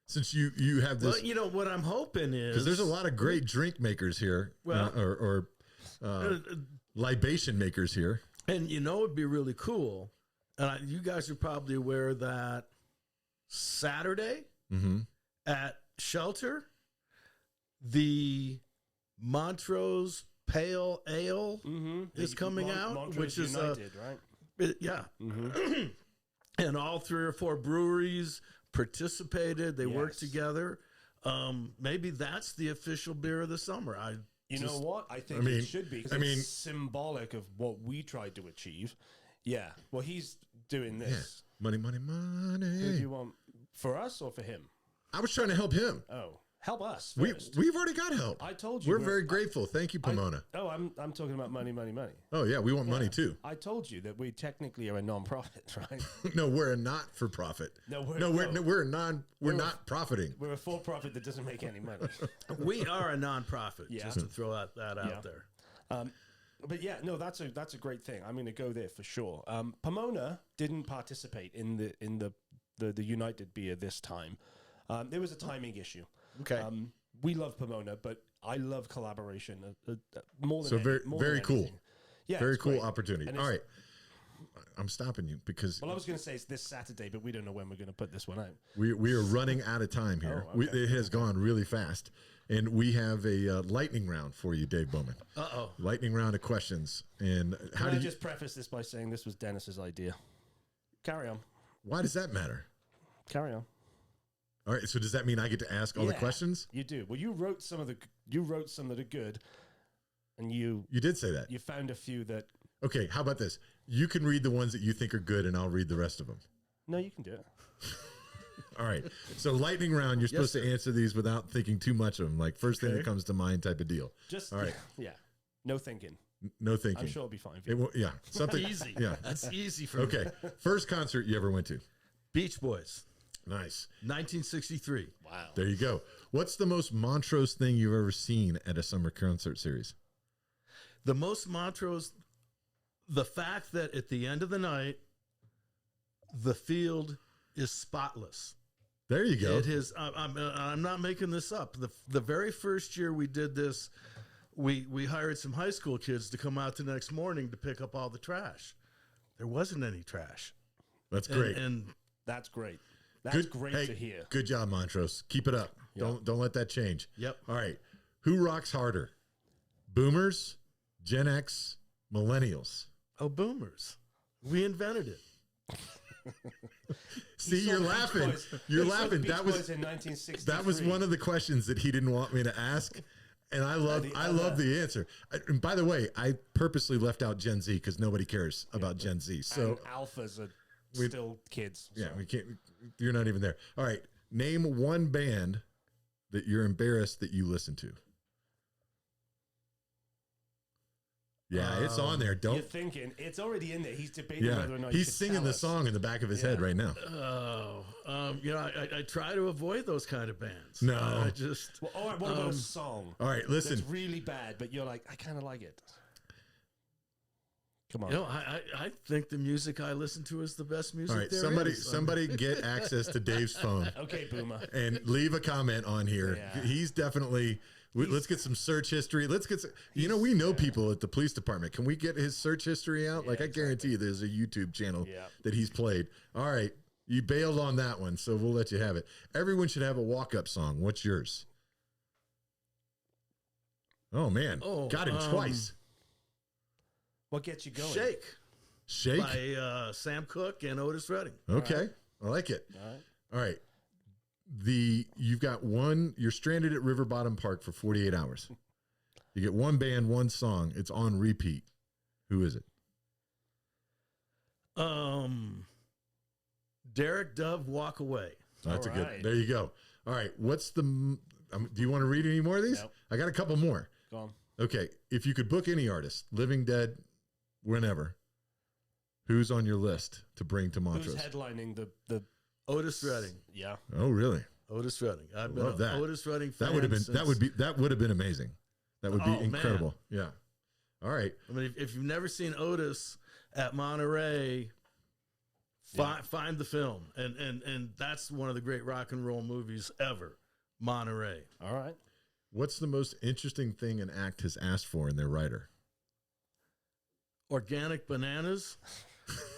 Since you have this.
Well, what I'm hoping is.
Because there's a lot of great drink makers here, or libation makers here.
And it'd be really cool. You guys are probably aware that Saturday at Shelter, the Montrose Pale Ale is coming out,
Montrose
which is
United, right?
And all 3 or 4 breweries participated. They worked together. Maybe that's the official beer of the summer.
You know what? I think it should be. It's symbolic of what we tried to achieve. Yeah. Well, he's doing this.
Money, money, money.
Who do you want? For us or for him?
I was trying to help him.
Oh, help us
first. We've already got help.
I told you.
We're very grateful. Thank you, Pomona.
I'm talking about money.
Oh, yeah. We want money, too.
I told you that we technically are a non-profit, right?
No, we're a not-for-profit. We're not profiting.
We're a for-profit that doesn't make any money.
We are a non-profit, just to throw that out there.
But yeah, no, that's a great thing. I'm going to go there for sure. Pomona didn't participate in the United Beer this time. There was a timing issue.
Okay.
We love Pomona, but I love collaboration more than
So very
than
cool.
anything. Yeah,
Very
it's
cool
great.
opportunity.
And
All right. I'm stopping you because
Well, I was going to say it's this Saturday, but we don't know when we're going to put this one out.
we are running out of time here.
Oh, okay.
It has gone really fast. And we have a lightning round for you, Dave Bowman.
Uh-oh.
Lightning round of questions. And how
Can
do
I
you
just preface this by saying this was Dennis's idea? Carry on.
why does that matter?
Carry on.
All right, so does that mean I get to ask all the
Yeah,
questions?
You do. Well, you wrote some that are good, and you
You did say that.
found a few that
Okay, how about this? You can read the ones that you think are good, and I'll read the rest of them.
no, you can do it.
All right. So lightning round, you're supposed
sir.
to answer these without thinking too much of them. Like first thing
Okay.
that comes to mind type of deal.
Just
All right.
yeah. No thinking.
No thinking.
I'm sure it'll be fine. For
It
you.
will, yeah. Something
Easy.
Yeah.
That's easy for me.
Okay. First concert you ever went to?
Beach Boys,
Nice.
1963.
Wow.
There you go. What's the most Montrose thing you've ever seen at a summer concert series?
The most Montrose, the fact that at the end of the night, the field is spotless.
There you go.
It is. I'm not making this up. The very first year we did this, we hired some high school kids to come out the next morning to pick up all the trash. There wasn't any trash.
That's great.
And
That's great. That's great
hey,
to hear.
Good job, Montrose. Keep it up. Don't let that change.
Yep.
All right. Who rocks harder? Boomers, Gen X, Millennials.
oh, boomers, we invented it.
See,
He saw
you're
the Beach
laughing.
Boys-
You're
he saw the
laughing.
Beach
That was
Boys in 1963.
that was one of the questions that he didn't want me to ask, and I love the answer. And by the way, I purposely left out Gen Z because nobody cares about Gen Z. So
and alphas are still kids.
yeah,
so.
we can't. You're not even there. All right, name one band that you're embarrassed that you listen to. Yeah, it's on there.
You're
Don't.
thinking it's already in there. He's debating
Yeah,
whether or not
he's
you should
singing
tell
the
us.
song in the back of his head right now.
Oh, I try to avoid those kind of bands.
No.
I just.
Well, all right, what about a song
All right, listen.
that's really bad, but you're like, I kind of like it. Come on.
I think the music I listen to is the best music.
All right,
there
somebody
is.
somebody get access to Dave's phone
Okay, Boomer.
and leave a comment on here.
Yeah.
He's definitely. Let's get some search history. Let's get some, we know people at the police department. Can we get his search history out? I guarantee you there's a YouTube channel that he's played. All right. You bailed on that one, so we'll let you have it. Everyone should have a walk-up song. What's yours? Oh, man. Got him twice.
What gets you going?
Shake?
by Sam Cooke and Otis Redding.
Okay. I like it.
All right.
All right. You've got you're stranded at River Bottom Park for 48 hours. You get one band, one song. It's on repeat. Who is it?
Derek Dove, Walk Away.
That's
All
a good.
right.
There you go. All right. What's the? Do you want to read any more of these?
Nope.
I got a couple more.
Go on.
Okay. If you could book any artist, living, dead, whenever, who's on your list to bring to Montrose?
Who's headlining the?
Otis Redding.
Yeah.
Oh, really?
Otis Redding. I've been
Love
an
that.
Otis Redding fan.
That would have been amazing. That would be
Oh, man.
incredible. Yeah. All right.
I mean, if you've never seen Otis at Monterey, find the film, and that's one of the great rock and roll movies ever. Monterey.
All right.
What's the most interesting thing an act has asked for in their writer?
Organic bananas,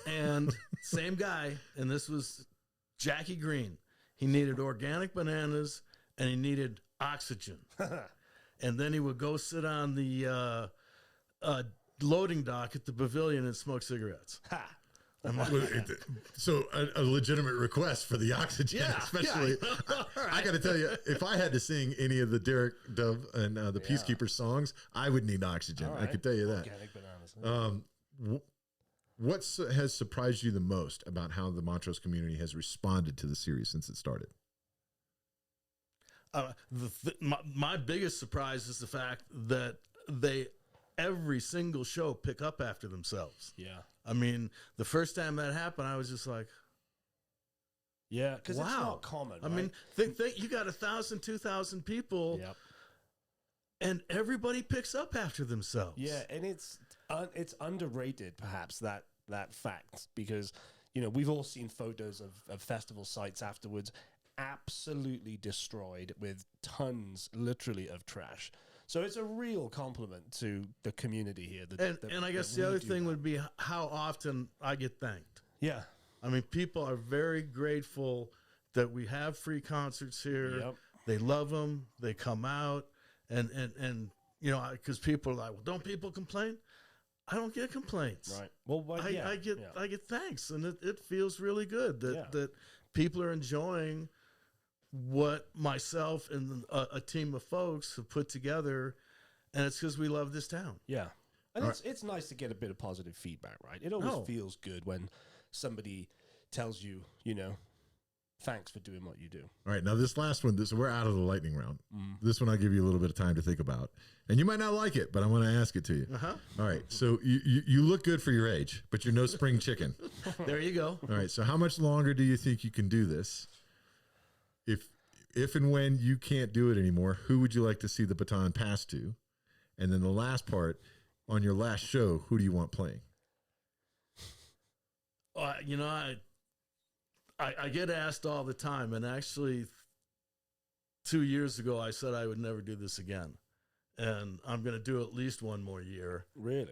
and same guy, and this was Jackie Green. He needed organic bananas and he needed oxygen. And then he would go sit on the loading dock at the pavilion and smoke cigarettes.
Ha.
So a legitimate request for the oxygen, especially. I got to tell you, if I had to sing any of the Derek Dove and the Peacekeeper songs, I would need oxygen.
All
I
right.
can tell you that.
Organic bananas.
What has surprised you the most about how the Montrose community has responded to the series since it started?
My biggest surprise is the fact that every single show pick up after themselves.
Yeah.
I mean, the first time that happened, I was just like,
Yeah, because
wow.
it's not common.
I mean, think you got 1,000, 2,000 people,
Yep.
and everybody picks up after themselves.
Yeah, and it's underrated, perhaps, that fact, because we've all seen photos of festival sites afterwards absolutely destroyed with tons, literally, of trash. So it's a real compliment to the community here.
And I guess the other thing would be how often I get thanked.
Yeah.
I mean, people are very grateful that we have free concerts here.
Yep.
They love them. They come out. And because people are like, well, don't people complain? I don't get complaints.
Right. Well,
I get thanks, and it feels really good that people are enjoying what myself and a team of folks have put together, and it's because we love this town.
Yeah. And it's nice to get a bit of positive feedback, right? It always feels good when somebody tells you, thanks for doing what you do.
All right, now this last one, we're out of the lightning round. This one I'll give you a little bit of time to think about. And you might not like it, but I'm going to ask it to you.
Uh-huh.
All right, so you look good for your age, but you're no spring chicken.
There you go.
All right, so how much longer do you think you can do this? If and when you can't do it anymore, who would you like to see the baton passed to? And then the last part, on your last show, who do you want playing?
I get asked all the time, and actually 2 years ago I said I would never do this again, and I'm going to do at least one more year.
Really?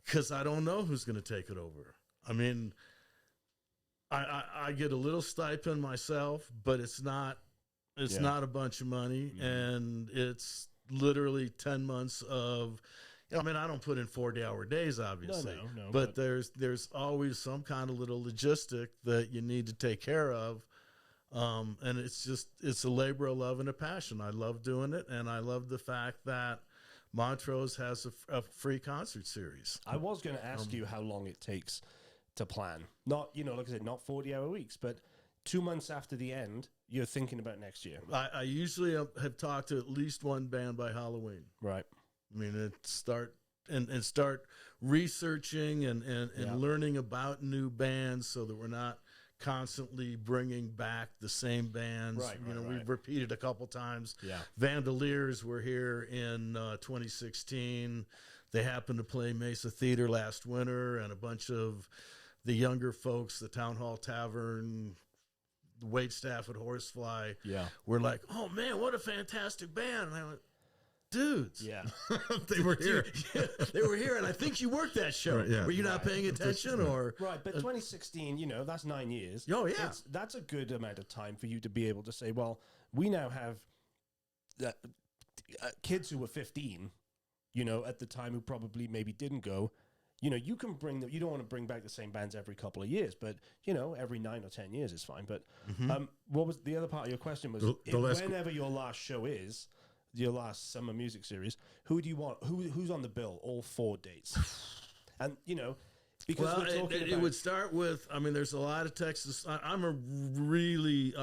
Because I don't know who's going to take it over. I mean, I get a little stipend myself, but it's not a bunch of money, and it's literally 10 months of. I mean, I don't put in 40-hour days, obviously,
no,
but there's always some kind of little logistic that you need to take care of, and it's a labor of love and a passion. I love doing it, and I love the fact that Montrose has a free concert series.
I was going to ask you how long it takes to plan. Not, like I said, not 40-hour weeks, but 2 months after the end, you're thinking about next year.
I usually have talked to at least one band by Halloween.
Right.
I mean, start researching and learning about new bands so that we're not constantly bringing back the same bands.
Right,
we've repeated a couple times.
Yeah.
Vandaliers were here in 2016. They happened to play Mesa Theater last winter, and a bunch of the younger folks, the Town Hall Tavern, the wait staff at Horsefly, were like, "Oh man, what a fantastic band!" And I went, dudes.
Yeah.
They were here.
They were here, and I think you worked that show.
Right, yeah.
Were you not paying attention?
Right, but 2016, that's 9 years.
Oh, yeah.
That's a good amount of time for you to be able to say, well, we now have kids who were 15, at the time who probably maybe didn't go. You can bring them. You don't want to bring back the same bands every couple of years, but every 9 or 10 years is fine. But what was the other part of your question? Was whenever your last show is, your last summer music series, who do you want? Who's on the bill? All 4 dates, and because
it would start with. I mean, there's a lot of Texas. I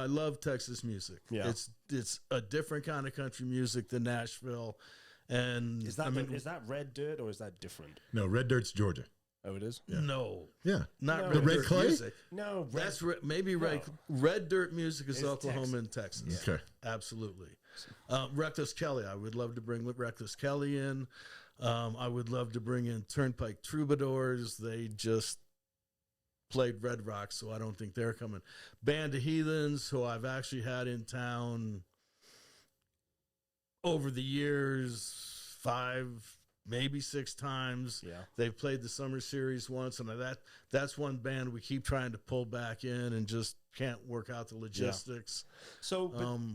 love Texas music.
Yeah,
it's a different kind of country music than Nashville. And
is that Red Dirt or is that different?
No, Red Dirt's Georgia.
Oh, it is?
Yeah. No.
Yeah.
Not
the
Red
Red
Dirt
Clay?
music.
No.
Red Dirt music is Oklahoma and Texas.
Okay.
Absolutely. Reckless Kelly. I would love to bring Reckless Kelly in. I would love to bring in Turnpike Troubadours. They just played Red Rock, so I don't think they're coming. Band of Heathens, who I've actually had in town over the years, 5, maybe 6 times.
Yeah.
They've played the summer series once, and that's one band we keep trying to pull back in and just can't work out the logistics.
Yeah. So,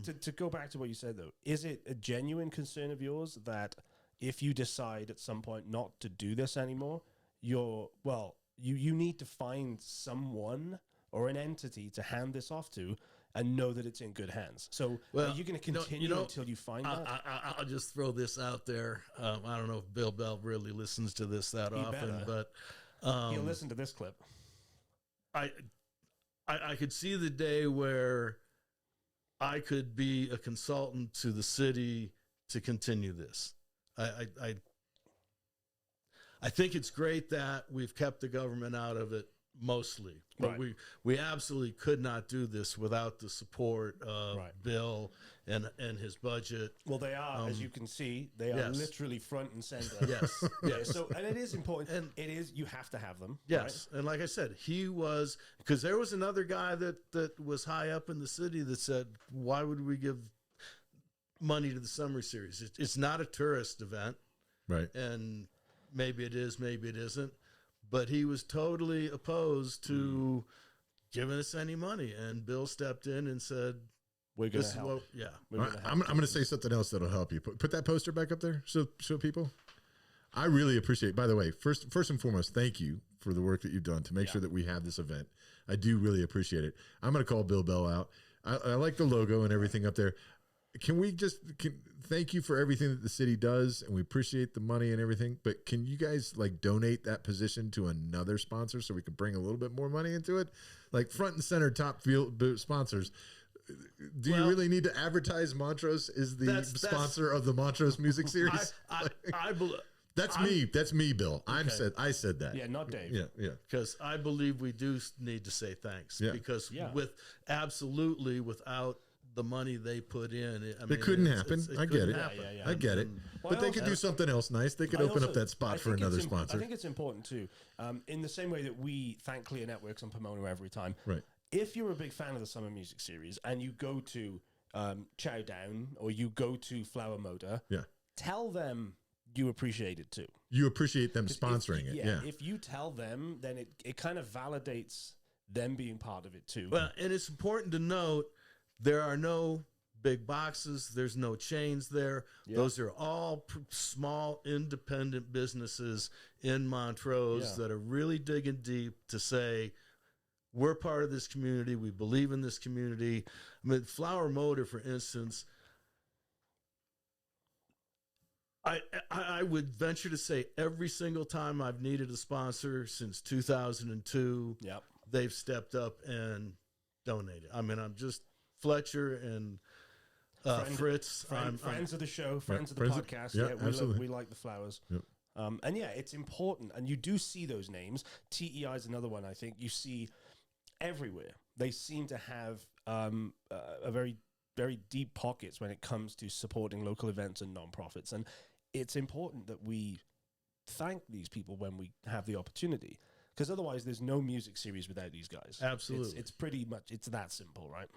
but to go back to what you said, though, is it a genuine concern of yours that if you decide at some point not to do this anymore, you need to find someone or an entity to hand this off to and know that it's in good hands. So are you going to continue until you find that?
I'll just throw this out there. I don't know if Bill Bell really listens to this that often, but
he'll listen to this clip.
I could see the day where I could be a consultant to the city to continue this. I think it's great that we've kept the government out of it, mostly. But
Right.
we absolutely could not do this without the support of
Right.
Bill and his budget.
Well, they are, as you can see, they are
yes.
literally front and center.
Yes, yes.
So, and it is important.
And
it is, you have to have them.
yes, and like I said, he was, because there was another guy that was high up in the city that said, "Why would we give money to the summer series? It's not a tourist event,
Right.
and maybe it is, maybe it isn't." But he was totally opposed to giving us any money, and Bill stepped in and said,
We're going
"This
to
is
help.
what, yeah."
We're
All
gonna
right,
help.
I'm going to say something else that'll help you. Put that poster back up there. Show people. I really appreciate. By the way, first and foremost, thank you for the work that you've done to make sure that we have this event. I do really appreciate it. I'm going to call Bill Bell out. I like the logo and everything up there. Can we just thank you for everything that the city does, and we appreciate the money and everything. But can you guys like donate that position to another sponsor so we can bring a little bit more money into it, like front and center top field sponsors? Do you really need to advertise Montrose is the sponsor of the Montrose Music Series?
I believe
that's me. That's me, Bill. I said that.
Yeah, not Dave.
Yeah.
because I believe we do need to say thanks.
Yeah.
Because
Yeah.
without the money they put in,
It couldn't happen. I get it.
happen.
Yeah.
I get it.
Well,
But they could do something else nice. They could open up that spot for another sponsor.
I think it's important too. In the same way that we thank Clear Networks on Pomona every time.
Right.
If you're a big fan of the Summer Music Series and you go to Chow Down or you go to Flower Motor,
Yeah.
tell them you appreciate it too.
You appreciate them sponsoring it. Yeah.
If you tell them, then it kind of validates them being part of it too.
Well, and it's important to note there are no big boxes. There's no chains there.
Yeah.
Those are all small independent businesses in Montrose that are really digging deep to say, we're part of this community. We believe in this community. I mean, Flower Motor, for instance, I would venture to say every single time I've needed a sponsor since 2002,
Yep.
they've stepped up and donated. I mean, I'm just Fletcher and Fritz.
Friends of the show, friends of the
friends of-
podcast.
yeah, absolutely.
We like the flowers.
Yep.
And yeah, it's important. And you do see those names. TEI is another one I think you see everywhere. They seem to have a very, very deep pockets when it comes to supporting local events and nonprofits. And it's important that we thank these people when we have the opportunity, because otherwise there's no music series without these guys.
Absolutely.
It's pretty much, it's that simple, right?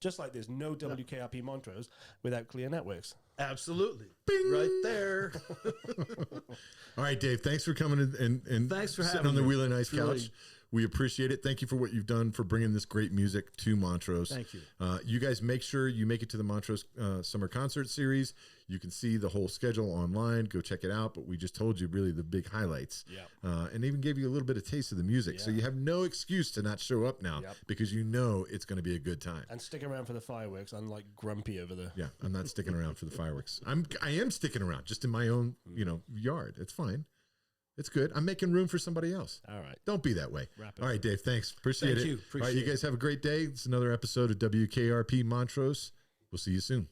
Just like there's no WKRP Montrose without Clear Networks.
Absolutely.
Bing!
Right there.
All right, Dave, thanks for coming and
Thanks for
sitting
having
on the
me.
Wheel and Ice couch.
Really-
We appreciate it. Thank you for what you've done for bringing this great music to Montrose.
Thank you.
You guys make sure you make it to the Montrose Summer Concert Series. You can see the whole schedule online. Go check it out. But we just told you really the big highlights. And even gave you a little bit of taste of the music. So you have no excuse to not show up now because you know it's going to be a good time.
And stick around for the fireworks, unlike Grumpy over there.
Yeah, I'm not sticking around for the fireworks. I am sticking around just in my own, yard. It's fine. It's good. I'm making room for somebody else.
All right.
Don't be that way.
Wrap it
All right, Dave, thanks. Appreciate
Thank
it.
you.
All right,
Appreciate
you guys have a great day. It's another episode of WKRP Montrose. We'll see you soon.